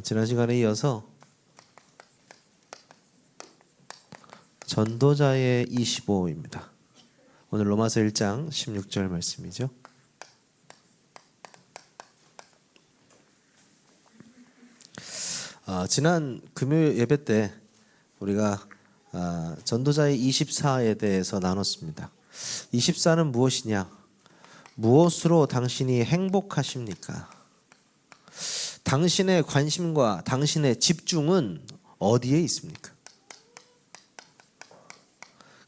지난 시간에 이어서 전도자의 25입니다. 오늘 로마서 1장 16절 말씀이죠. 지난 금요일 예배 때 우리가 전도자의 24에 대해서 나눴습니다. 24는 무엇이냐? 무엇으로 당신이 행복하십니까? 당신의 관심과 당신의 집중은 어디에 있습니까?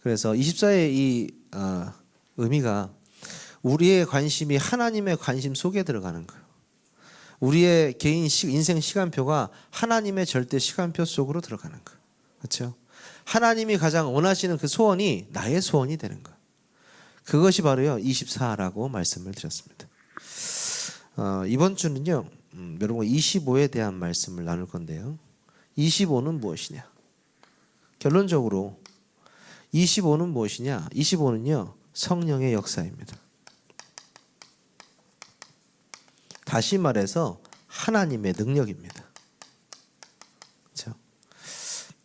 그래서 24의 이 의미가 우리의 관심이 하나님의 관심 속에 들어가는 거예요. 우리의 개인 인생 시간표가 하나님의 절대 시간표 속으로 들어가는 거예요. 그렇죠? 하나님이 가장 원하시는 그 소원이 나의 소원이 되는 거예요. 그것이 바로요 24라고 말씀을 드렸습니다. 이번 주는요 여러분 25에 대한 말씀을 나눌 건데요. 25는 무엇이냐? 결론적으로 25는 무엇이냐? 25는요 성령의 역사입니다. 다시 말해서 하나님의 능력입니다. 그렇죠?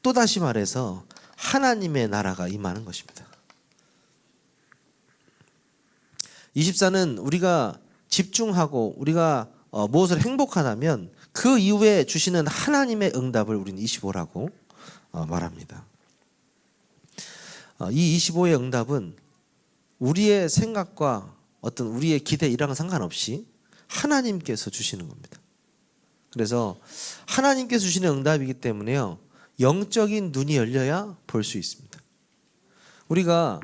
또 다시 말해서 하나님의 나라가 임하는 것입니다. 24는 우리가 집중하고 우리가 무엇을 행복하다면 그 이후에 주시는 하나님의 응답을 우리는 25라고 말합니다. 이 25의 응답은 우리의 생각과 어떤 우리의 기대 이랑은 상관없이 하나님께서 주시는 겁니다. 그래서 하나님께서 주시는 응답이기 때문에요 영적인 눈이 열려야 볼 수 있습니다. 우리가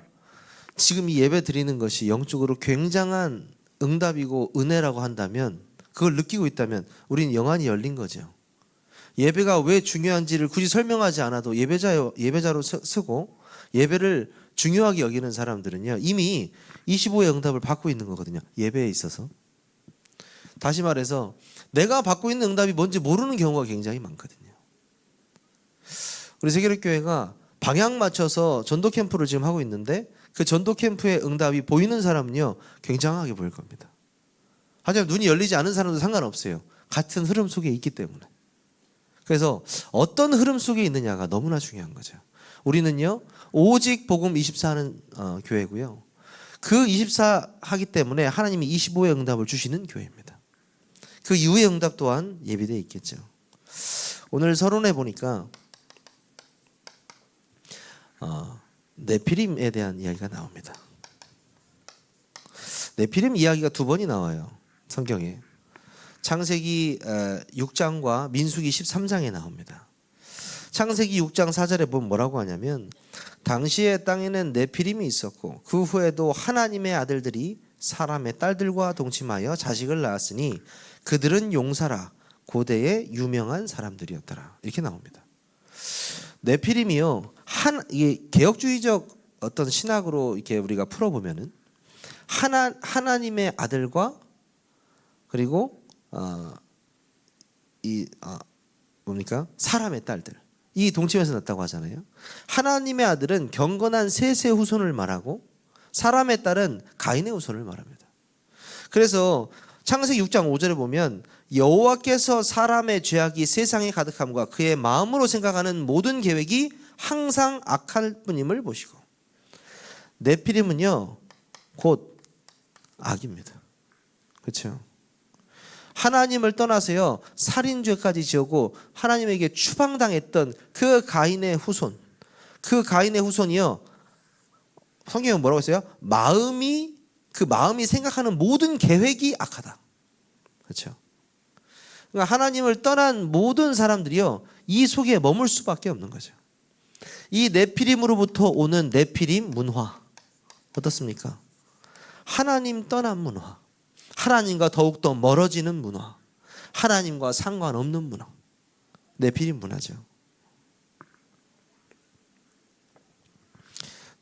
지금 이 예배 드리는 것이 영적으로 굉장한 응답이고 은혜라고 한다면 그걸 느끼고 있다면 우리는 영안이 열린 거죠. 예배가 왜 중요한지를 굳이 설명하지 않아도 예배자로 쓰고 예배를 중요하게 여기는 사람들은요 이미 25의 응답을 받고 있는 거거든요. 예배에 있어서. 다시 말해서 내가 받고 있는 응답이 뭔지 모르는 경우가 굉장히 많거든요. 우리 세계력교회가 방향 맞춰서 전도 캠프를 지금 하고 있는데 그 전도 캠프의 응답이 보이는 사람은요 굉장하게 보일 겁니다. 하지만 눈이 열리지 않은 사람도 상관없어요. 같은 흐름 속에 있기 때문에. 그래서 어떤 흐름 속에 있느냐가 너무나 중요한 거죠. 우리는요 오직 복음 24하는 교회고요. 그 24 하기 때문에 하나님이 25의 응답을 주시는 교회입니다. 그 이후의 응답 또한 예비되어 있겠죠. 오늘 서론에 보니까 네피림에 대한 이야기가 나옵니다. 네피림 이야기가 두 번이 나와요. 성경에. 창세기 6장과 민수기 13장에 나옵니다. 창세기 6장 4절에 보면 뭐라고 하냐면 당시의 땅에는 네피림이 있었고 그 후에도 하나님의 아들들이 사람의 딸들과 동침하여 자식을 낳았으니 그들은 용사라 고대의 유명한 사람들이었더라. 이렇게 나옵니다. 네피림이요 이게 개혁주의적 어떤 신학으로 이렇게 우리가 풀어보면은 하나님의 아들과 그리고 뭡니까 사람의 딸들 이 동침에서 났다고 하잖아요. 하나님의 아들은 경건한 셋의 후손을 말하고 사람의 딸은 가인의 후손을 말합니다. 그래서 창세기 6장 5절에 보면 여호와께서 사람의 죄악이 세상에 가득함과 그의 마음으로 생각하는 모든 계획이 항상 악할 뿐임을 보시고 네피림은요 곧 악입니다. 그렇죠? 하나님을 떠나서요 살인죄까지 지었고 하나님에게 추방당했던 그 가인의 후손 그 가인의 후손이요 성경은 뭐라고 했어요? 마음이 생각하는 모든 계획이 악하다. 그렇죠? 그러니까 하나님을 떠난 모든 사람들이요 이 속에 머물 수밖에 없는 거죠. 이 네피림으로부터 오는 네피림 문화 어떻습니까? 하나님 떠난 문화, 하나님과 더욱더 멀어지는 문화, 하나님과 상관없는 문화, 네피림 문화죠.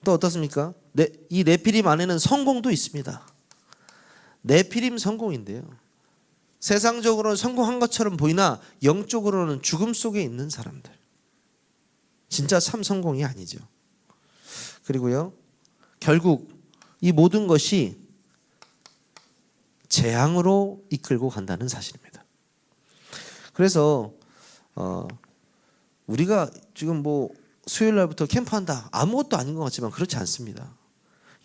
또 어떻습니까? 이 네피림 안에는 성공도 있습니다. 네피림 성공인데요. 세상적으로는 성공한 것처럼 보이나 영적으로는 죽음 속에 있는 사람들. 진짜 참 성공이 아니죠. 그리고요. 결국 이 모든 것이 재앙으로 이끌고 간다는 사실입니다. 그래서 우리가 지금 뭐 수요일 날부터 캠프한다 아무것도 아닌 것 같지만 그렇지 않습니다.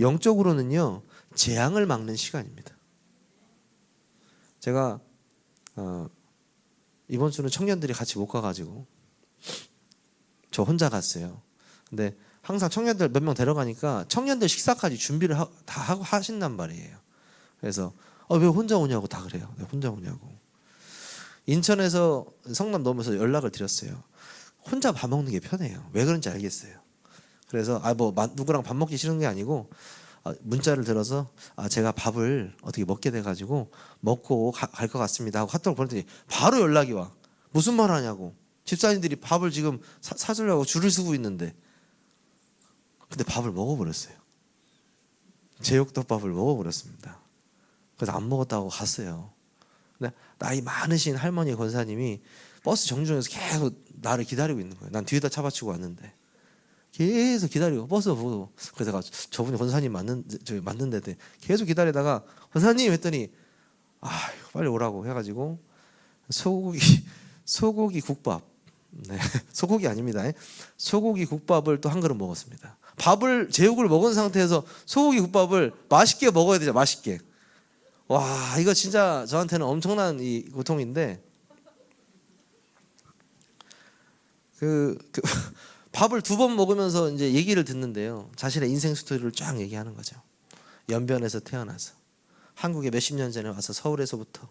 영적으로는요 재앙을 막는 시간입니다. 제가 이번 주는 청년들이 같이 못 가가지고 저 혼자 갔어요. 근데 항상 청년들 몇 명 데려가니까 청년들 식사까지 준비를 다 하고 하신단 말이에요. 그래서 왜 혼자 오냐고 다 그래요. 왜 혼자 오냐고. 인천에서 성남 넘어서 연락을 드렸어요. 혼자 밥 먹는 게 편해요. 왜 그런지 알겠어요. 그래서 누구랑 밥 먹기 싫은 게 아니고 문자를 들어서 제가 밥을 어떻게 먹게 돼가지고 먹고 갈 것 같습니다 하고 카톡을 보냈더니 바로 연락이 와. 무슨 말 하냐고. 집사님들이 밥을 지금 사주려고 줄을 서고 있는데 근데 밥을 먹어버렸어요. 제육덮밥을 먹어버렸습니다. 그래서 안 먹었다고 갔어요. 근데 나이 많으신 할머니 권사님이 버스 정류장에서 계속 나를 기다리고 있는 거예요. 난 뒤에다 차 받치고 왔는데 계속 기다리고 버스 보고 그래서 제가 저분이 권사님 맞는데 계속 기다리다가 권사님 했더니 빨리 오라고 해가지고 소고기 국밥 소고기 아닙니다. 소고기 국밥을 또 한 그릇 먹었습니다. 제육을 먹은 상태에서 소고기 국밥을 맛있게 먹어야 되죠. 맛있게. 와 이거 진짜 저한테는 엄청난 이 고통인데 밥을 2번 먹으면서 이제 얘기를 듣는데요. 자신의 인생 스토리를 쫙 얘기하는 거죠. 연변에서 태어나서 한국에 몇십 년 전에 와서 서울에서부터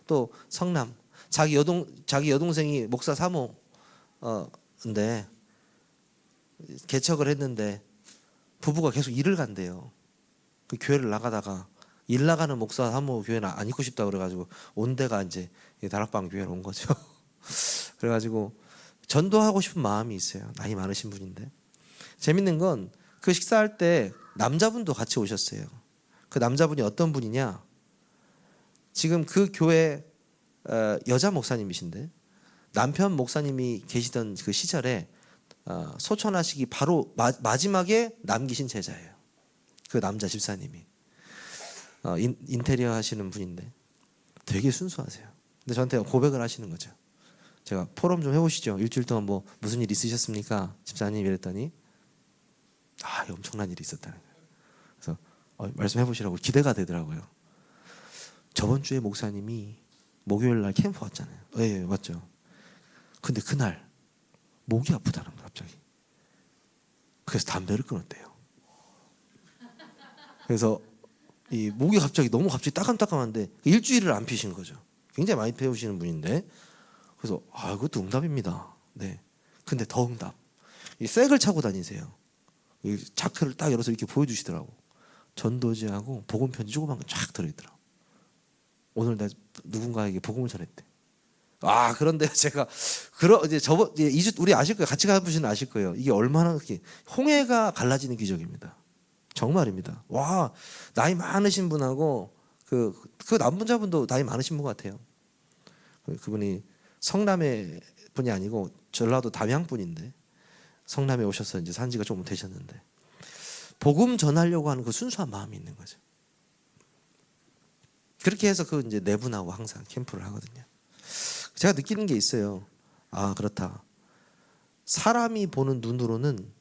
또 성남 자기 여동생이 목사 사모인데 개척을 했는데 부부가 계속 일을 간대요. 그 교회를 나가다가 일 나가는 목사 사모 교회는 안 있고 싶다 그래가지고 온 데가 이제 다락방 교회로 온 거죠. 그래가지고 전도하고 싶은 마음이 있어요. 나이 많으신 분인데 재밌는 건 그 식사할 때 남자분도 같이 오셨어요. 그 남자분이 어떤 분이냐? 지금 그 교회 여자 목사님이신데 남편 목사님이 계시던 그 시절에 소천하시기 바로 마지막에 남기신 제자예요. 그 남자 집사님이 인테리어 하시는 분인데 되게 순수하세요. 근데 저한테 고백을 하시는 거죠. 제가 포럼 좀 해보시죠. 일주일 동안 뭐 무슨 일 있으셨습니까? 집사님 이랬더니 엄청난 일이 있었다는 거예요. 그래서 말씀해보시라고 기대가 되더라고요. 저번 주에 목사님이 목요일 날 캠프 왔잖아요. 예, 맞죠. 근데 그날 목이 아프다는 거예요. 갑자기. 그래서 담배를 끊었대요. 그래서 이 목이 갑자기 따끔따끔한데 일주일을 안 피신 거죠. 굉장히 많이 피우시는 분인데 그래서 그것도 응답입니다. 네. 근데 더 응답. 이 색을 차고 다니세요. 이 자크를 딱 열어서 이렇게 보여주시더라고. 전도지하고 복음 편지 조그만 거 쫙 들어있더라고. 오늘 내가 누군가에게 복음을 전했대. 그런데 제가 이제 2주 우리 아실 거예요. 같이 가보시면 아실 거예요. 이게 얼마나 이렇게 홍해가 갈라지는 기적입니다. 정말입니다. 와 나이 많으신 분하고 그 남분자분도 나이 많으신 분 같아요. 그분이 성남의 분이 아니고 전라도 담양 분인데 성남에 오셔서 이제 산지가 조금 되셨는데 복음 전하려고 하는 그 순수한 마음이 있는 거죠. 그렇게 해서 이제 네 분하고 항상 캠프를 하거든요. 제가 느끼는 게 있어요. 그렇다. 사람이 보는 눈으로는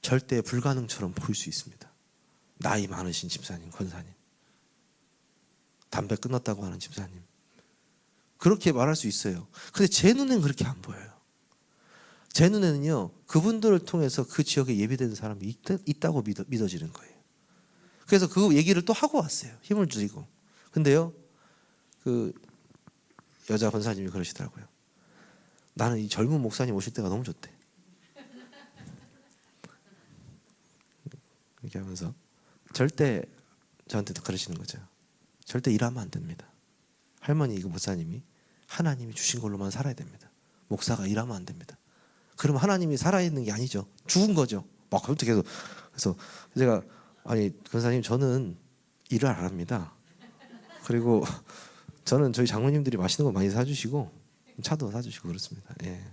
절대 불가능처럼 보일 수 있습니다. 나이 많으신 집사님, 권사님, 담배 끊었다고 하는 집사님, 그렇게 말할 수 있어요. 근데 제 눈에는 그렇게 안 보여요. 제 눈에는요, 그분들을 통해서 그 지역에 예비된 사람이 있다고 믿어지는 거예요. 그래서 그 얘기를 또 하고 왔어요. 힘을 주고. 근데요, 그 여자 권사님이 그러시더라고요. 나는 이 젊은 목사님 오실 때가 너무 좋대. 이렇게 하면서 절대 저한테도 그러시는 거죠. 절대 일하면 안 됩니다. 할머니 이거 목사님이 하나님이 주신 걸로만 살아야 됩니다. 목사가 일하면 안 됩니다. 그럼 하나님이 살아있는 게 아니죠. 죽은 거죠. 막 그것도 계속. 그래서 제가 권사님 저는 일을 안 합니다. 그리고 저는 저희 장모님들이 맛있는 거 많이 사주시고 차도 사주시고 그렇습니다. 예,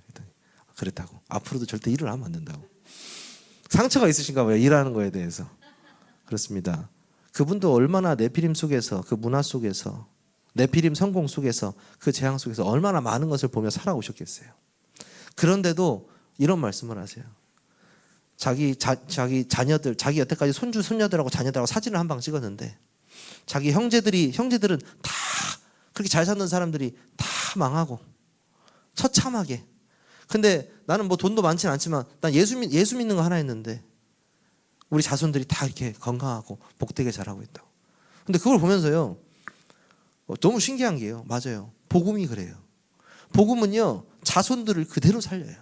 그랬다고. 앞으로도 절대 일을 하면 안 된다고. 상처가 있으신가 봐요. 일하는 거에 대해서. 그렇습니다. 그분도 얼마나 네피림 속에서 그 문화 속에서 네피림 성공 속에서 그 재앙 속에서 얼마나 많은 것을 보며 살아오셨겠어요. 그런데도 이런 말씀을 하세요. 자기 자녀들, 자기 여태까지 손주 손녀들하고 자녀들하고 사진을 한 방 찍었는데 자기 형제들은 다 그렇게 잘 사는 사람들이 다 망하고 처참하게. 근데 나는 뭐 돈도 많지는 않지만 난 예수 믿는 거 하나 했는데 우리 자손들이 다 이렇게 건강하고 복되게 자라고 있다고. 근데 그걸 보면서요, 너무 신기한 게요. 맞아요. 복음이 그래요. 복음은요, 자손들을 그대로 살려요.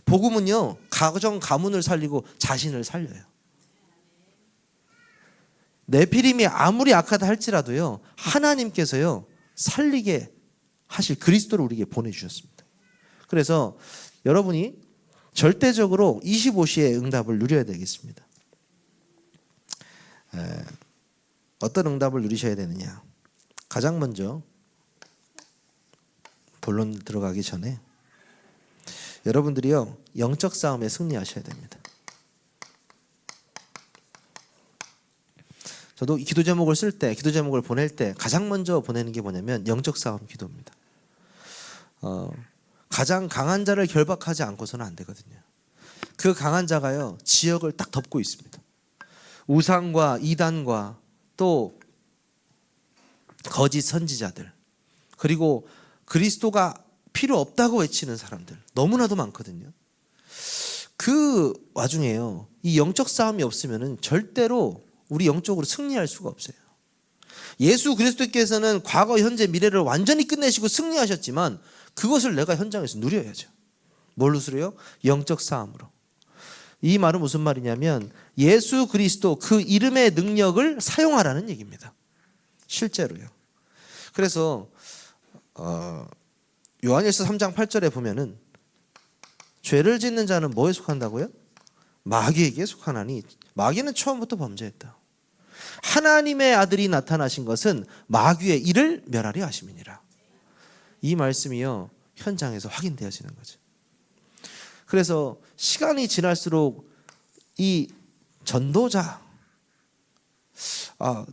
복음은요, 가문을 살리고 자신을 살려요. 네피림이 아무리 악하다 할지라도요, 하나님께서요, 살리게 하실 그리스도를 우리에게 보내주셨습니다. 그래서 여러분이 절대적으로 25시의 응답을 누려야 되겠습니다. 어떤 응답을 누리셔야 되느냐? 가장 먼저 본론 들어가기 전에 여러분들이요, 영적 싸움에 승리하셔야 됩니다. 저도 기도 제목을 쓸 때, 기도 제목을 보낼 때 가장 먼저 보내는 게 뭐냐면 영적 싸움 기도입니다. 가장 강한 자를 결박하지 않고서는 안 되거든요. 그 강한 자가요, 지역을 딱 덮고 있습니다. 우상과 이단과 또 거짓 선지자들, 그리고 그리스도가 필요 없다고 외치는 사람들 너무나도 많거든요. 그 와중에요, 이 영적 싸움이 없으면은 절대로 우리 영적으로 승리할 수가 없어요. 예수 그리스도께서는 과거, 현재, 미래를 완전히 끝내시고 승리하셨지만 그것을 내가 현장에서 누려야죠. 뭘로 누려요? 영적 싸움으로. 이 말은 무슨 말이냐면 예수 그리스도 그 이름의 능력을 사용하라는 얘기입니다. 실제로요. 그래서 요한일서 3장 8절에 보면은 죄를 짓는 자는 뭐에 속한다고요? 마귀에게 속하나니 마귀는 처음부터 범죄했다. 하나님의 아들이 나타나신 것은 마귀의 일을 멸하려 하심이니라. 이 말씀이요, 현장에서 확인되어지는 거죠. 그래서 시간이 지날수록 이 전도자,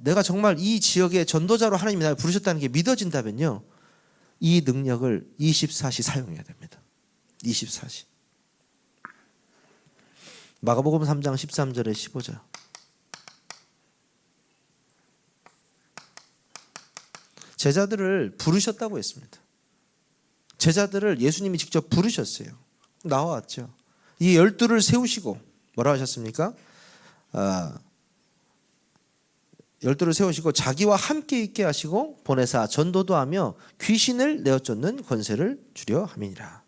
내가 정말 이 지역의 전도자로 하나님이 나를 부르셨다는 게 믿어진다면요, 이 능력을 24시 사용해야 됩니다. 24시. 마가복음 3장 13절에 15절. 제자들을 부르셨다고 했습니다. 제자들을 예수님이 직접 부르셨어요. 나와왔죠. 이 12를 세우시고 뭐라고 하셨습니까? 12를 세우시고 자기와 함께 있게 하시고 보내사 전도도 하며 귀신을 내어 쫓는 권세를 주려 함이니라.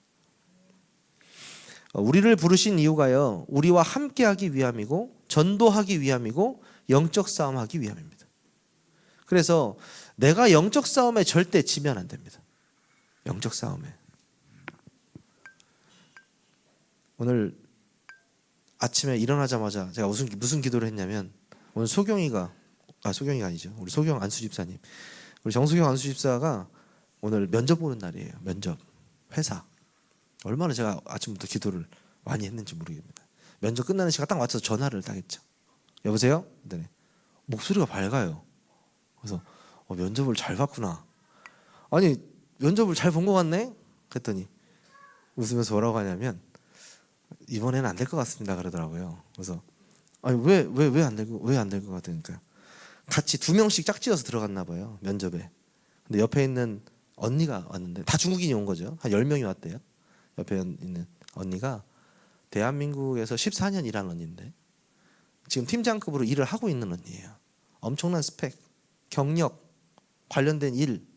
우리를 부르신 이유가요, 우리와 함께 하기 위함이고 전도하기 위함이고 영적 싸움하기 위함입니다. 그래서 내가 영적 싸움에 절대 지면 안 됩니다. 영적 싸움에. 오늘 아침에 일어나자마자 제가 무슨 기도를 했냐면, 오늘 소경이가 아니죠. 우리 소경 안수 집사님, 우리 정수경 안수 집사가 오늘 면접 보는 날이에요. 면접, 회사. 얼마나 제가 아침부터 기도를 많이 했는지 모르겠습니다. 면접 끝나는 시간 딱 맞춰서 전화를 딱 했죠. 여보세요? 네. 목소리가 밝아요. 그래서 면접을 잘 봤구나. 아니, 면접을 잘 본 것 같네? 그랬더니 웃으면서 뭐라고 하냐면 이번에는 안 될 것 같습니다 그러더라고요. 그래서 아니 왜 안 될 것 같으니까 같이 2명씩 짝지어서 들어갔나 봐요, 면접에. 근데 옆에 있는 언니가 왔는데, 다 중국인이 온 거죠. 한 10명이 왔대요. 옆에 있는 언니가 대한민국에서 14년 일한 언니인데 지금 팀장급으로 일을 하고 있는 언니예요. 엄청난 스펙, 경력, 관련된 일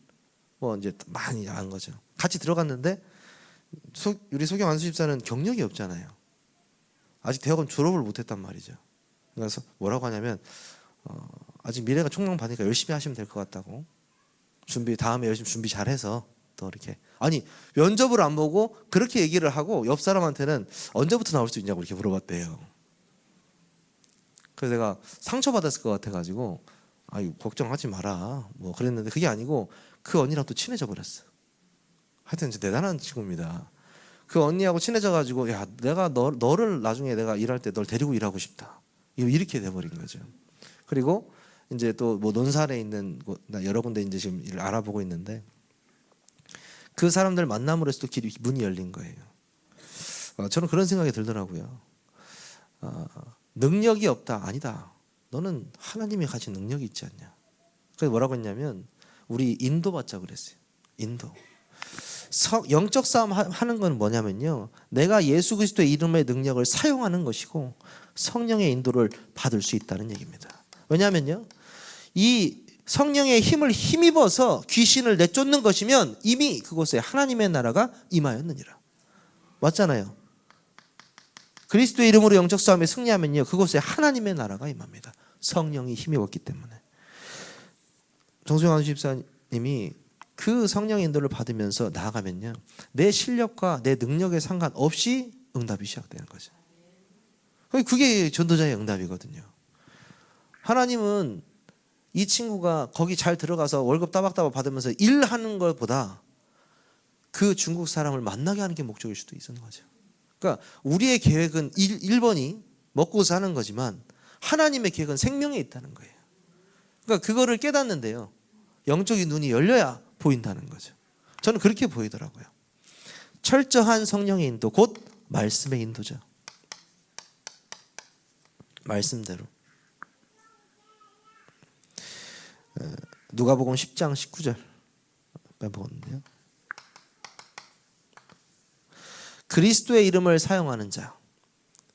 뭐 이제 많이 안 거죠. 같이 들어갔는데 우리 소경 안수 집사는 경력이 없잖아요. 아직 대학원 졸업을 못했단 말이죠. 그래서 뭐라고 하냐면 아직 미래가 촉망받으니까 열심히 하시면 될 것 같다고. 다음에 열심히 준비 잘해서 또 이렇게. 아니, 면접을 안 보고 그렇게 얘기를 하고 옆 사람한테는 언제부터 나올 수 있냐고 이렇게 물어봤대요. 그래서 내가 상처받았을 것 같아가지고 걱정하지 마라 뭐 그랬는데, 그게 아니고 그 언니랑 또 친해져 버렸어. 하여튼 진짜 대단한 친구입니다. 그 언니하고 친해져가지고 야, 내가 너를 나중에 내가 일할 때 널 데리고 일하고 싶다, 이렇게 돼버린 거죠. 그리고 이제 또 뭐 논산에 있는 나 여러 군데 이제 지금 일을 알아보고 있는데 그 사람들 만남으로 해서 또 길이 문이 열린 거예요. 저는 그런 생각이 들더라고요. 능력이 없다. 아니다. 너는 하나님이 가진 능력이 있지 않냐. 그래서 뭐라고 했냐면 우리 인도 받자 그랬어요. 인도. 영적 싸움 하는 건 뭐냐면요. 내가 예수 그리스도의 이름의 능력을 사용하는 것이고 성령의 인도를 받을 수 있다는 얘기입니다. 왜냐하면요. 이 성령의 힘을 힘입어서 귀신을 내쫓는 것이면 이미 그곳에 하나님의 나라가 임하였느니라. 맞잖아요. 그리스도의 이름으로 영적 싸움에 승리하면요. 그곳에 하나님의 나라가 임합니다. 성령이 힘입었기 때문에. 정수영 집사님이 그 성령의 인도를 받으면서 나아가면요. 내 실력과 내 능력에 상관없이 응답이 시작되는 거죠. 그게 전도자의 응답이거든요. 하나님은 이 친구가 거기 잘 들어가서 월급 따박따박 받으면서 일하는 것보다 그 중국 사람을 만나게 하는 게 목적일 수도 있는 거죠. 그러니까 우리의 계획은 1번이 먹고 사는 거지만 하나님의 계획은 생명에 있다는 거예요. 그러니까 그거를 깨닫는데요. 영적인 눈이 열려야 보인다는 거죠. 저는 그렇게 보이더라고요. 철저한 성령의 인도, 곧 말씀의 인도죠. 말씀대로. 누가복음 10장 19절 빼먹었는데요. 그리스도의 이름을 사용하는 자,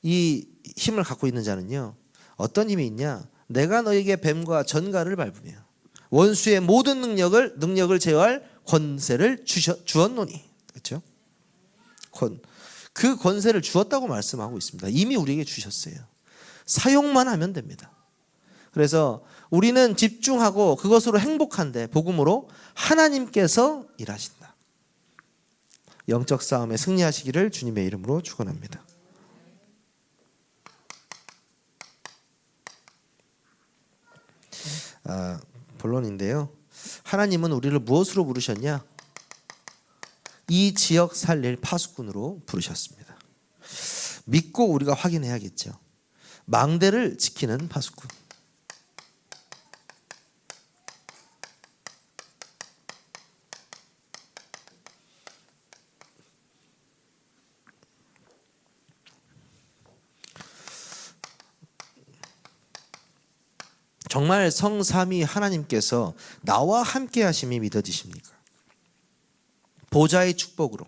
이 힘을 갖고 있는 자는요. 어떤 힘이 있냐? 내가 너에게 뱀과 전갈을 밟으며 원수의 모든 능력을 제어할 권세를 주었노니. 그렇죠? 그 권세를 주었다고 말씀하고 있습니다. 이미 우리에게 주셨어요. 사용만 하면 됩니다. 그래서 우리는 집중하고 그것으로 행복한데 복음으로 하나님께서 일하신다. 영적 싸움에 승리하시기를 주님의 이름으로 축원합니다. 본론인데요. 하나님은 우리를 무엇으로 부르셨냐? 이 지역 살릴 파수꾼으로 부르셨습니다. 믿고 우리가 확인해야겠죠. 망대를 지키는 파수꾼. 정말 성삼위 하나님께서 나와 함께 하심이 믿어지십니까? 보좌의 축복으로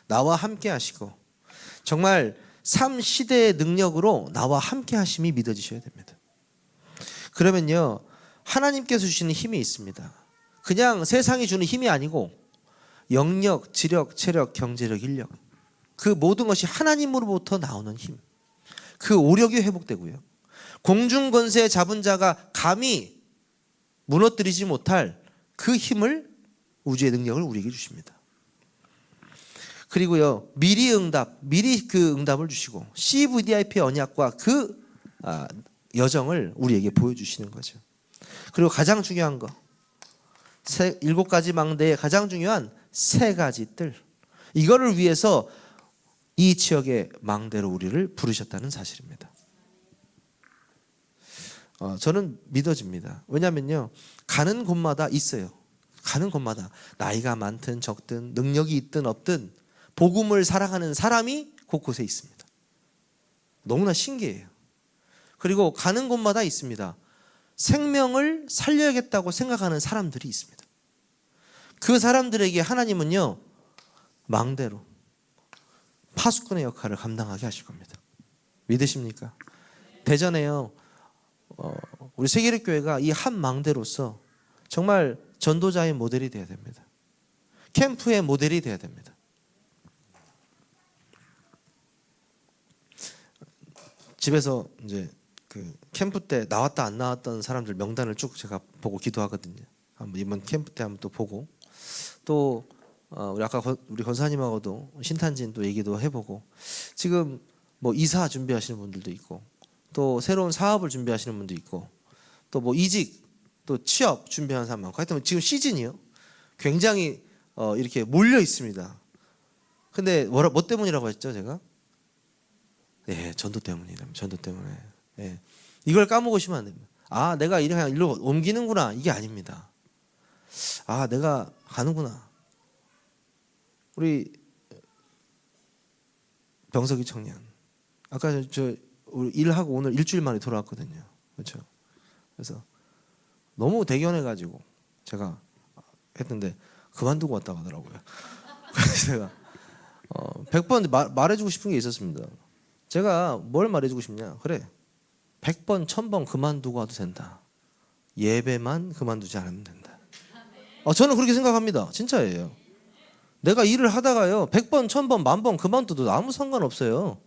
나와 함께 하시고 정말 삼시대의 능력으로 나와 함께 하심이 믿어지셔야 됩니다. 그러면요. 하나님께서 주시는 힘이 있습니다. 그냥 세상이 주는 힘이 아니고 영력, 지력, 체력, 경제력, 인력 그 모든 것이 하나님으로부터 나오는 힘. 그 오력이 회복되고요. 공중권세 잡은 자가 감히 무너뜨리지 못할 그 힘을 우주의 능력을 우리에게 주십니다. 그리고요. 미리 그 응답을 주시고 CVDIP 언약과 그 여정을 우리에게 보여주시는 거죠. 그리고 가장 중요한 거 7가지 망대의 가장 중요한 3가지 뜰 이거를 위해서 이 지역의 망대로 우리를 부르셨다는 사실입니다. 저는 믿어집니다. 왜냐하면요. 가는 곳마다 있어요. 가는 곳마다 나이가 많든 적든 능력이 있든 없든 복음을 살아가는 사람이 곳곳에 있습니다. 너무나 신기해요. 그리고 가는 곳마다 있습니다. 생명을 살려야겠다고 생각하는 사람들이 있습니다. 그 사람들에게 하나님은요. 망대로 파수꾼의 역할을 감당하게 하실 겁니다. 믿으십니까? 대전에요. 우리 세계립교회가 이 한 망대로서 정말 전도자의 모델이 되어야 됩니다. 캠프의 모델이 되어야 됩니다. 집에서 이제 그 캠프 때 나왔다 안 나왔던 사람들 명단을 쭉 제가 보고 기도하거든요. 한번 이번 캠프 때 한번 또 보고 또 우리 아까 우리 권사님하고도 신탄진 또 얘기도 해보고 지금 뭐 이사 준비하시는 분들도 있고 또 새로운 사업을 준비하시는 분도 있고 또 뭐 이직 또 취업 준비하는 사람 많고 하여튼 지금 시즌이요. 굉장히 이렇게 몰려 있습니다. 근데 뭐 때문이라고 했죠 제가? 네, 전도 때문이다. 전도 때문에. 네. 이걸 까먹으시면 안 됩니다. 아, 내가 그냥 일로 옮기는구나. 이게 아닙니다. 아, 내가 가는구나. 우리 병석이 청년. 아까 우리 일하고 오늘 일주일 만에 돌아왔거든요. 그렇죠? 그래서 너무 대견해가지고 제가 했는데 그만두고 왔다고 하더라고요. 그래서 제가 100번 말해주고 싶은 게 있었습니다. 제가 뭘 말해주고 싶냐? 그래, 100번, 1000번 그만두고 와도 된다. 예배만 그만두지 않으면 된다. 저는 그렇게 생각합니다. 진짜예요. 내가 일을 하다가요 100번, 1000번, 10,000번 그만둬도 아무 상관없어요.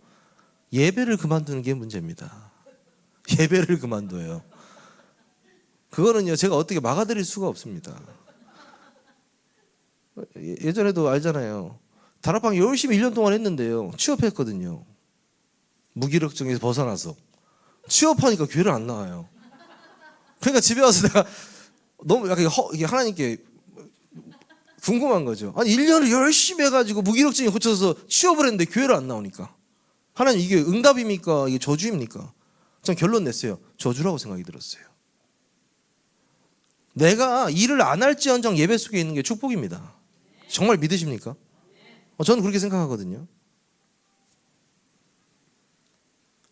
예배를 그만두는 게 문제입니다. 예배를 그만둬요. 그거는요 제가 어떻게 막아드릴 수가 없습니다. 예전에도 알잖아요. 다락방 열심히 1년 동안 했는데요 취업했거든요. 무기력증에서 벗어나서 취업하니까 교회를 안 나와요. 그러니까 집에 와서 내가 너무 약간 이게 하나님께 궁금한 거죠. 아니 1년을 열심히 해가지고 무기력증이 고쳐서 취업을 했는데 교회를 안 나오니까 하나님 이게 응답입니까? 이게 저주입니까? 전 결론 냈어요. 저주라고 생각이 들었어요. 내가 일을 안 할지언정 예배 속에 있는 게 축복입니다. 정말 믿으십니까? 저는 그렇게 생각하거든요.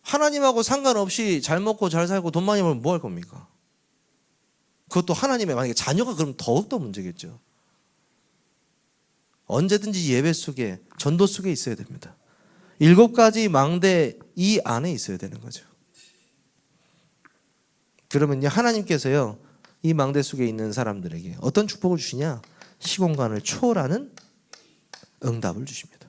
하나님하고 상관없이 잘 먹고 잘 살고 돈 많이 벌면 뭐 할 겁니까? 그것도 하나님의 만약에 자녀가 그럼 더욱더 문제겠죠. 언제든지 예배 속에 전도 속에 있어야 됩니다. 7가지 망대 이 안에 있어야 되는 거죠. 그러면요 하나님께서요 이 망대 속에 있는 사람들에게 어떤 축복을 주시냐? 시공간을 초월하는 응답을 주십니다.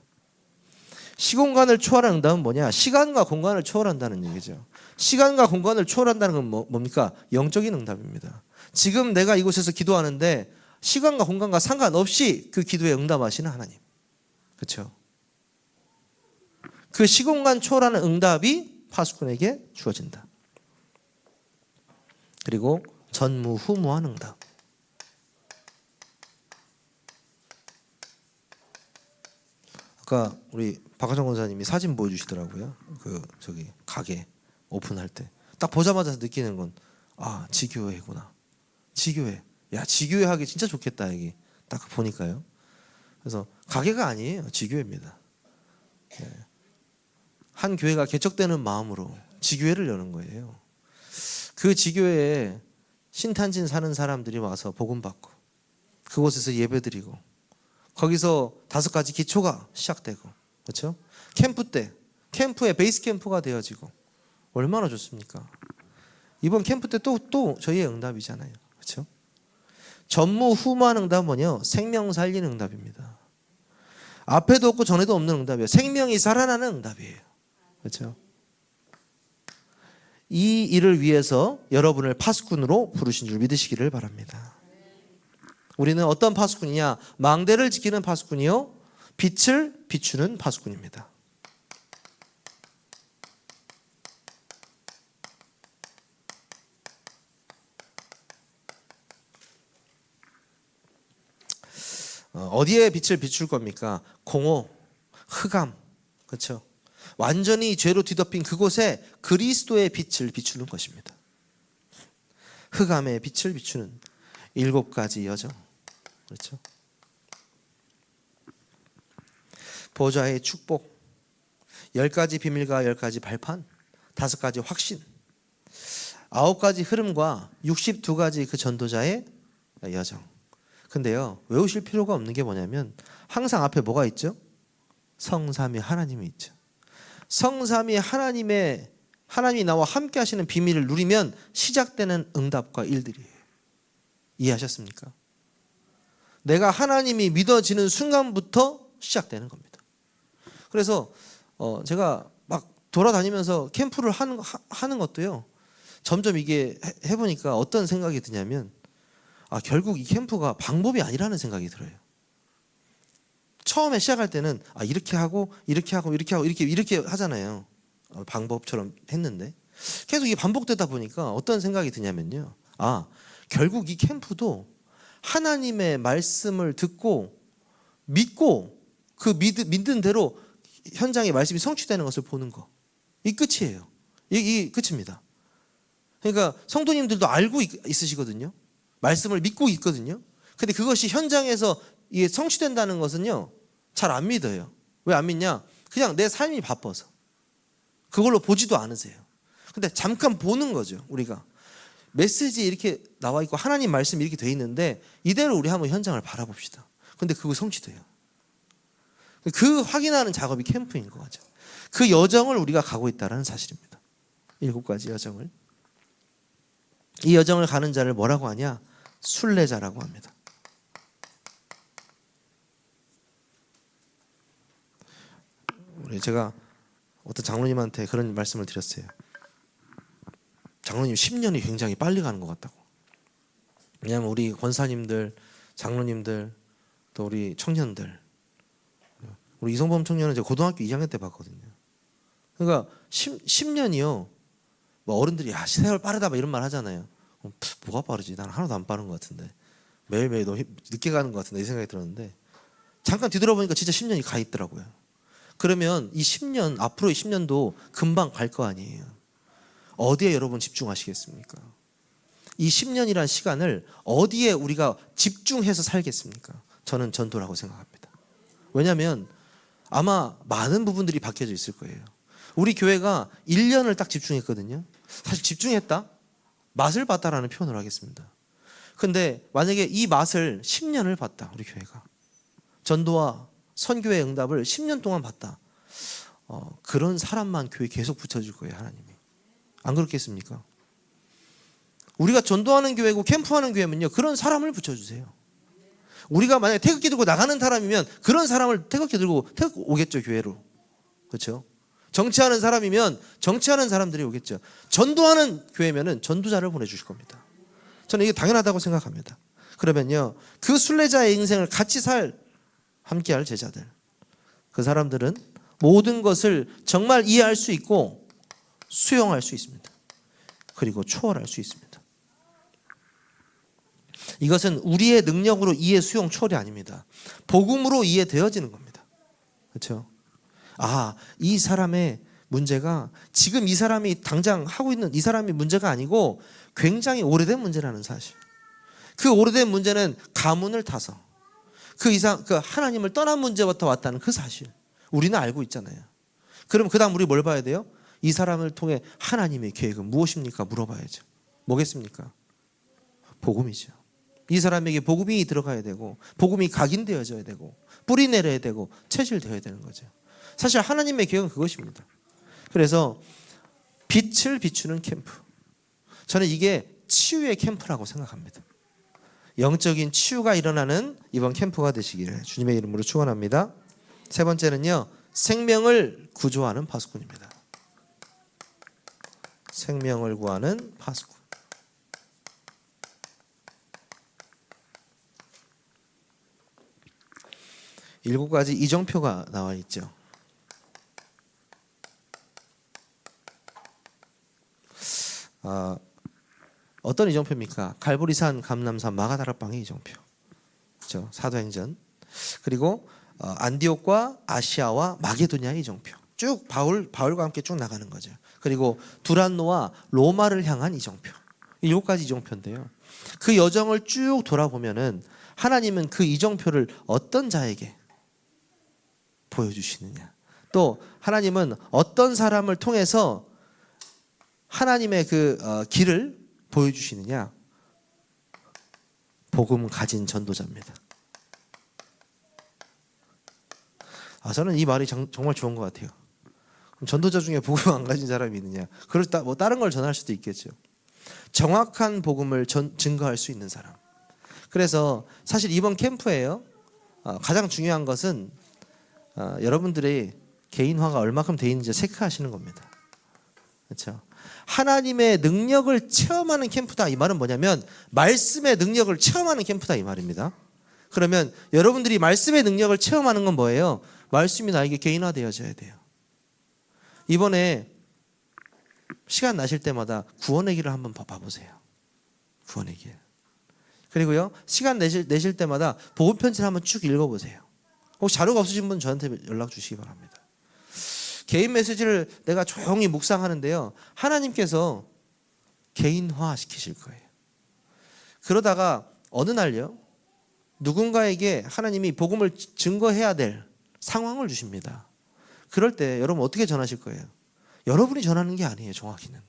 시공간을 초월하는 응답은 뭐냐? 시간과 공간을 초월한다는 얘기죠. 시간과 공간을 초월한다는 건 뭡니까? 영적인 응답입니다. 지금 내가 이곳에서 기도하는데 시간과 공간과 상관없이 그 기도에 응답하시는 하나님. 그렇죠? 그 시공간 초월하는 응답이 파수꾼에게 주어진다. 그리고 전무후무한 응답. 아까 우리 박하정 권사님이 사진 보여주시더라고요. 저기 가게 오픈할 때 딱 보자마자 느끼는 건 지교회구나. 지교회. 야 지교회 하기 진짜 좋겠다 여기 딱 보니까요. 그래서 가게가 아니에요. 지교회입니다. 한 교회가 개척되는 마음으로 지교회를 여는 거예요. 그 지교회에 신탄진 사는 사람들이 와서 복음 받고 그곳에서 예배드리고 거기서 5가지 기초가 시작되고 그렇죠? 캠프 때 캠프의 베이스 캠프가 되어지고 얼마나 좋습니까? 이번 캠프 때 또 저희의 응답이잖아요. 그렇죠? 전무후무한 응답은 뭐냐? 생명 살리는 응답입니다. 앞에도 없고 전에도 없는 응답이에요. 생명이 살아나는 응답이에요. 그렇죠? 이 일을 위해서 여러분을 파수꾼으로 부르신 줄 믿으시기를 바랍니다. 우리는 어떤 파수꾼이냐? 망대를 지키는 파수꾼이요 빛을 비추는 파수꾼입니다. 어디에 빛을 비출 겁니까? 공허, 흑암, 그렇죠? 완전히 죄로 뒤덮인 그곳에 그리스도의 빛을 비추는 것입니다. 흑암의 빛을 비추는 7가지 여정, 그렇죠? 보좌의 축복, 10가지 비밀과 10가지 발판, 5가지 확신, 9가지 흐름과 62가지 그 전도자의 여정. 근데요 외우실 필요가 없는 게 뭐냐면 항상 앞에 뭐가 있죠? 성삼위 하나님이 있죠. 성삼위 하나님이 나와 함께 하시는 비밀을 누리면 시작되는 응답과 일들이에요. 이해하셨습니까? 내가 하나님이 믿어지는 순간부터 시작되는 겁니다. 그래서 제가 막 돌아다니면서 캠프를 하는 것도요 점점 이게 해보니까 어떤 생각이 드냐면 결국 이 캠프가 방법이 아니라는 생각이 들어요. 처음에 시작할 때는 이렇게 하고 이렇게 하고 이렇게 하고 이렇게 하잖아요. 방법처럼 했는데 계속 이게 반복되다 보니까 어떤 생각이 드냐면요. 결국 이 캠프도 하나님의 말씀을 듣고 믿고 그 믿은 대로 현장의 말씀이 성취되는 것을 보는 거. 이 끝이에요. 이 끝입니다. 그러니까 성도님들도 알고 있으시거든요. 말씀을 믿고 있거든요. 근데 그것이 현장에서 이게 성취된다는 것은요, 잘 안 믿어요. 왜 안 믿냐? 그냥 내 삶이 바빠서. 그걸로 보지도 않으세요. 근데 잠깐 보는 거죠, 우리가. 메시지 이렇게 나와 있고 하나님 말씀이 이렇게 돼 있는데 이대로 우리 한번 현장을 바라봅시다. 근데 그거 성취돼요. 그 확인하는 작업이 캠프인 거죠. 그 여정을 우리가 가고 있다는 사실입니다. 7가지 여정을. 이 여정을 가는 자를 뭐라고 하냐? 순례자라고 합니다. 제가 어떤 장로님한테 그런 말씀을 드렸어요. 장로님 10년이 굉장히 빨리 가는 것 같다고. 왜냐하면 우리 권사님들, 장로님들, 또 우리 청년들, 우리 이성범 청년은 제가 고등학교 2학년 때 봤거든요. 그러니까 10년이요. 뭐 어른들이 야 세월 빠르다 막 이런 말 하잖아요. 뭐가 빠르지? 난 하나도 안 빠른 것 같은데. 매일매일 너무 늦게 가는 것 같은데 이 생각이 들었는데 잠깐 뒤돌아보니까 진짜 10년이 가 있더라고요. 그러면 이 10년, 앞으로의 10년도 금방 갈 거 아니에요. 어디에 여러분 집중하시겠습니까? 이 10년이라는 시간을 어디에 우리가 집중해서 살겠습니까? 저는 전도라고 생각합니다. 왜냐하면 아마 많은 부분들이 바뀌어져 있을 거예요. 우리 교회가 1년을 딱 집중했거든요. 사실 집중했다? 맛을 봤다라는 표현을 하겠습니다. 근데 만약에 이 맛을 10년을 봤다, 우리 교회가. 전도와 선교의 응답을 10년 동안 봤다. 그런 사람만 교회 계속 붙여줄 거예요, 하나님이. 안 그렇겠습니까? 우리가 전도하는 교회고 캠프하는 교회면요, 그런 사람을 붙여주세요. 우리가 만약에 태극기 들고 나가는 사람이면 그런 사람을 태극기 들고 오겠죠, 교회로. 그렇죠? 정치하는 사람이면 정치하는 사람들이 오겠죠. 전도하는 교회면은 전도자를 보내주실 겁니다. 저는 이게 당연하다고 생각합니다. 그러면요, 그 순례자의 인생을 같이 함께할 제자들, 그 사람들은 모든 것을 정말 이해할 수 있고 수용할 수 있습니다. 그리고 초월할 수 있습니다. 이것은 우리의 능력으로 이해, 수용, 초월이 아닙니다. 복음으로 이해되어지는 겁니다. 그렇죠? 이 사람의 문제가 지금 이 사람이 당장 하고 있는 이 사람의 문제가 아니고 굉장히 오래된 문제라는 사실. 그 오래된 문제는 가문을 타서 그 하나님을 떠난 문제부터 왔다는 그 사실. 우리는 알고 있잖아요. 그럼 그 다음 우리 뭘 봐야 돼요? 이 사람을 통해 하나님의 계획은 무엇입니까? 물어봐야죠. 뭐겠습니까? 복음이죠. 이 사람에게 복음이 들어가야 되고 복음이 각인되어져야 되고 뿌리 내려야 되고 체질되어야 되는 거죠. 사실 하나님의 계획은 그것입니다. 그래서 빛을 비추는 캠프. 저는 이게 치유의 캠프라고 생각합니다. 영적인 치유가 일어나는 이번 캠프가 되시기를 주님의 이름으로 축원합니다. 세 번째는요, 생명을 구조하는 파수꾼입니다. 생명을 구하는 파수꾼. 일곱 가지 이정표가 나와 있죠. 어떤 이정표입니까? 갈보리산, 감람산, 마가다락방의 이정표. 그렇죠? 사도행전. 그리고 안디옥과 아시아와 마게도냐의 이정표. 쭉 바울과 함께 쭉 나가는 거죠. 그리고 두란노와 로마를 향한 이정표. 이 7가지 이정표인데요. 그 여정을 쭉 돌아보면은 하나님은 그 이정표를 어떤 자에게 보여주시느냐. 또 하나님은 어떤 사람을 통해서 하나님의 그 길을 보여주시느냐. 복음 가진 전도자입니다. 저는 이 말이 정말 좋은 것 같아요. 그럼 전도자 중에 복음 안 가진 사람이 있느냐? 그렇다 뭐 다른 걸 전할 수도 있겠죠. 정확한 복음을 증거할 수 있는 사람. 그래서 사실 이번 캠프에요, 가장 중요한 것은 여러분들의 개인화가 얼마큼 돼 있는지 체크하시는 겁니다. 그렇죠? 하나님의 능력을 체험하는 캠프다. 이 말은 뭐냐면 말씀의 능력을 체험하는 캠프다 이 말입니다. 그러면 여러분들이 말씀의 능력을 체험하는 건 뭐예요? 말씀이 나에게 개인화되어져야 돼요. 이번에 시간 나실 때마다 구원의 길을 한번 봐보세요. 구원의 길. 그리고요, 시간 내실 때마다 복음 편지를 한번 쭉 읽어보세요. 혹시 자료가 없으신 분 저한테 연락 주시기 바랍니다. 개인 메시지를 내가 조용히 묵상하는데요, 하나님께서 개인화 시키실 거예요. 그러다가 어느 날요, 누군가에게 하나님이 복음을 증거해야 될 상황을 주십니다. 그럴 때 여러분 어떻게 전하실 거예요? 여러분이 전하는 게 아니에요. 정확히는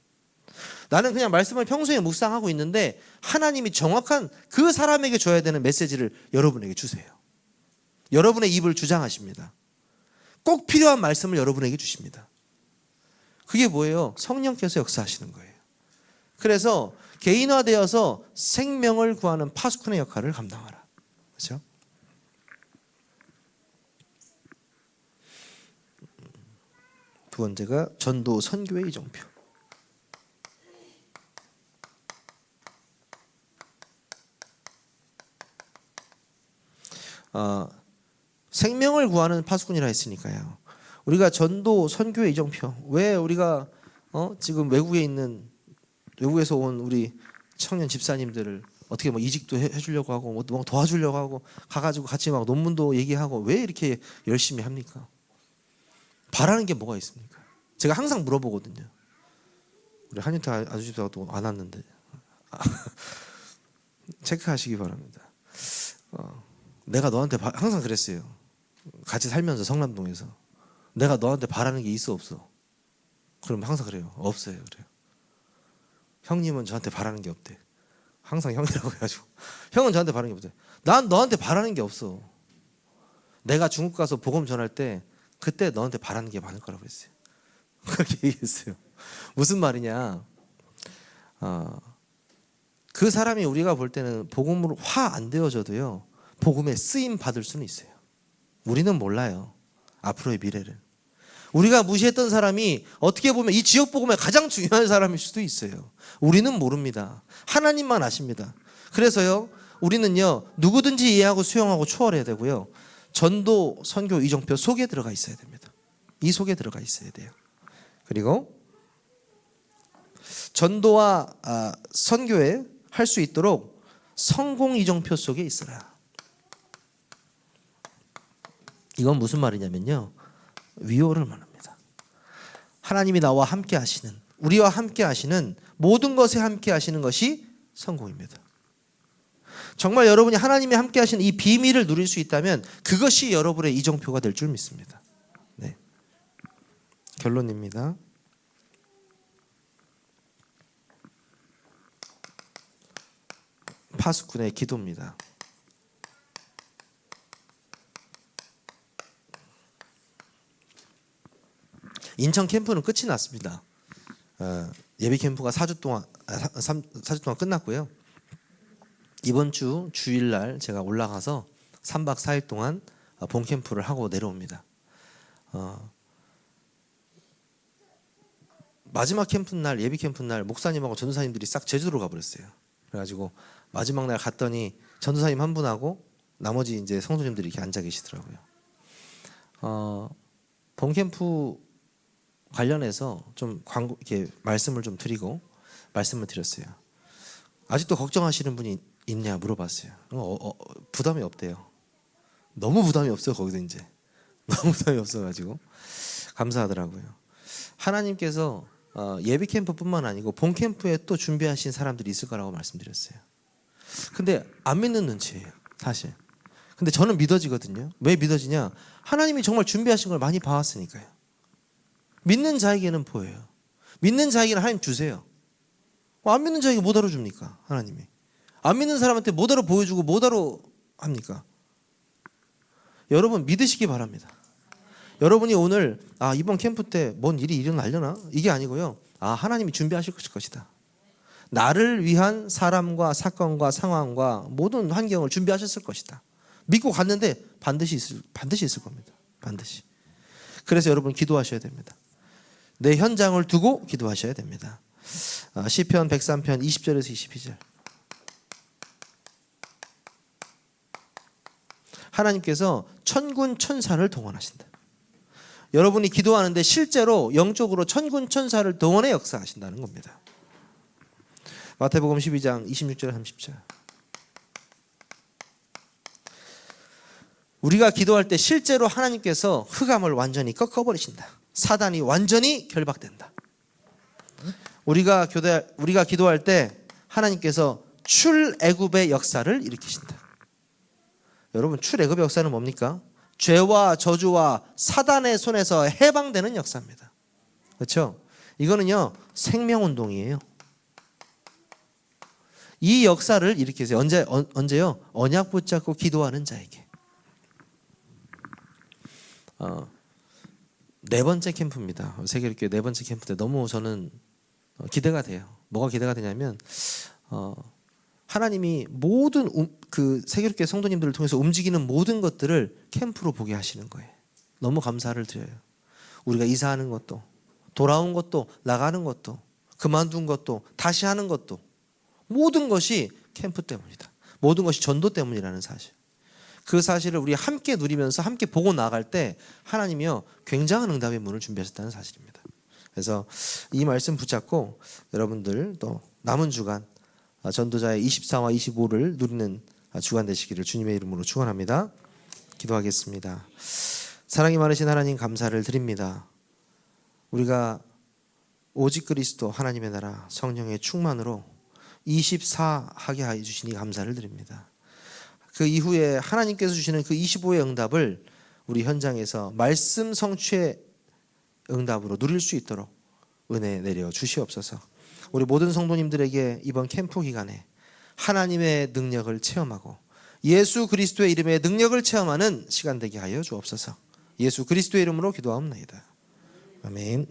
나는 그냥 말씀을 평소에 묵상하고 있는데 하나님이 정확한 그 사람에게 줘야 되는 메시지를 여러분에게 주세요. 여러분의 입을 주장하십니다. 꼭 필요한 말씀을 여러분에게 주십니다. 그게 뭐예요? 성령께서 역사하시는 거예요. 그래서 개인화되어서 생명을 구하는 파수꾼의 역할을 감당하라. 그렇죠? 두 번째가 전도 선교의 이정표. 생명을 구하는 파수꾼이라 했으니까요. 우리가 전도 선교의 이정표. 왜 우리가 지금 외국에서 온 우리 청년 집사님들을 어떻게 뭐 이직도 해주려고 하고 뭐 도와주려고 하고 가가지고 같이 막 논문도 얘기하고 왜 이렇게 열심히 합니까? 바라는 게 뭐가 있습니까? 제가 항상 물어보거든요. 우리 한유태 아주집사가 또 안 왔는데 체크하시기 바랍니다. 내가 너한테 항상 그랬어요. 같이 살면서 성남동에서 내가 너한테 바라는 게 있어 없어? 그럼 항상 그래요. 없어요. 그래요. 형님은 저한테 바라는 게 없대. 항상 형이라고 해가지고 형은 저한테 바라는 게 없대. 난 너한테 바라는 게 없어. 내가 중국 가서 복음 전할 때 그때 너한테 바라는 게 많을 거라고 했어요. 그렇게 얘기했어요. 무슨 말이냐? 그 사람이 우리가 볼 때는 복음으로 화 안 되어져도요, 복음에 쓰임 받을 수는 있어요. 우리는 몰라요. 앞으로의 미래를. 우리가 무시했던 사람이 어떻게 보면 이 지역 복음의 가장 중요한 사람일 수도 있어요. 우리는 모릅니다. 하나님만 아십니다. 그래서요, 우리는요, 누구든지 이해하고 수용하고 초월해야 되고요, 전도 선교 이정표 속에 들어가 있어야 됩니다. 이 속에 들어가 있어야 돼요. 그리고 전도와 선교에 할 수 있도록 성공 이정표 속에 있어라. 이건 무슨 말이냐면요, 위로를 말합니다. 하나님이 나와 함께 하시는, 우리와 함께 하시는 모든 것에 함께 하시는 것이 성공입니다. 정말 여러분이 하나님이 함께 하시는 이 비밀을 누릴 수 있다면 그것이 여러분의 이정표가 될 줄 믿습니다. 네. 결론입니다. 파수꾼의 기도입니다. 인천 캠프는 끝이 났습니다. 예비 캠프가 4주 동안 끝났고요. 이번 주 주일날 제가 올라가서 3박 4일 동안 본 캠프를 하고 내려옵니다. 마지막 캠프 날, 예비 캠프 날 목사님하고 전도사님들이 싹 제주도로 가버렸어요. 그래가지고 마지막 날 갔더니 전도사님 한 분하고 나머지 이제 성도님들이 이렇게 앉아 계시더라고요. 본 캠프 관련해서 좀 이렇게 말씀을 좀 드리고 말씀을 드렸어요. 아직도 걱정하시는 분이 있냐 물어봤어요. 부담이 없대요. 너무 부담이 없어요. 거기도 이제 너무 부담이 없어가지고 감사하더라고요. 하나님께서 예비 캠프뿐만 아니고 본 캠프에 또 준비하신 사람들이 있을 거라고 말씀드렸어요. 근데 안 믿는 눈치예요, 사실. 근데 저는 믿어지거든요. 왜 믿어지냐? 하나님이 정말 준비하신 걸 많이 봐왔으니까요. 믿는 자에게는 보여요. 믿는 자에게는 하나님 주세요. 안 믿는 자에게 뭐하러 줍니까? 하나님이. 안 믿는 사람한테 뭐하러 보여주고 뭐하러 합니까? 여러분 믿으시기 바랍니다. 여러분이 오늘 이번 캠프 때 뭔 일이 일어나려나? 이게 아니고요. 하나님이 준비하실 것이다. 나를 위한 사람과 사건과 상황과 모든 환경을 준비하셨을 것이다. 믿고 갔는데 반드시 있을 겁니다. 반드시. 그래서 여러분 기도하셔야 됩니다. 내 현장을 두고 기도하셔야 됩니다. 시편 103편 20절에서 22절. 하나님께서 천군 천사를 동원하신다. 여러분이 기도하는데 실제로 영적으로 천군 천사를 동원해 역사하신다는 겁니다. 마태복음 12장 26절 30절. 우리가 기도할 때 실제로 하나님께서 흑암을 완전히 꺾어버리신다. 사단이 완전히 결박된다. 우리가 기도할 때 하나님께서 출애굽의 역사를 일으키신다. 여러분, 출애굽의 역사는 뭡니까? 죄와 저주와 사단의 손에서 해방되는 역사입니다. 그렇죠? 이거는요, 생명운동이에요. 이 역사를 일으키세요. 언제요? 언약 붙잡고 기도하는 자에게. 네 번째 캠프입니다. 세계교회 네 번째 캠프 때 너무 저는 기대가 돼요. 뭐가 기대가 되냐면 하나님이 모든 그 세계교회 성도님들을 통해서 움직이는 모든 것들을 캠프로 보게 하시는 거예요. 너무 감사를 드려요. 우리가 이사하는 것도, 돌아온 것도, 나가는 것도, 그만둔 것도, 다시 하는 것도, 모든 것이 캠프 때문이다. 모든 것이 전도 때문이라는 사실. 그 사실을 우리 함께 누리면서 함께 보고 나아갈 때 하나님이요, 굉장한 응답의 문을 준비하셨다는 사실입니다. 그래서 이 말씀 붙잡고 여러분들 또 남은 주간 전도자의 24와 25를 누리는 주간 되시기를 주님의 이름으로 축원합니다. 기도하겠습니다. 사랑이 많으신 하나님, 감사를 드립니다. 우리가 오직 그리스도 하나님의 나라 성령의 충만으로 24하게 해 주시니 감사를 드립니다. 그 이후에 하나님께서 주시는 그 25의 응답을 우리 현장에서 말씀 성취의 응답으로 누릴 수 있도록 은혜 내려 주시옵소서. 우리 모든 성도님들에게 이번 캠프 기간에 하나님의 능력을 체험하고 예수 그리스도의 이름의 능력을 체험하는 시간 되게 하여 주옵소서. 예수 그리스도의 이름으로 기도하옵나이다. 아멘.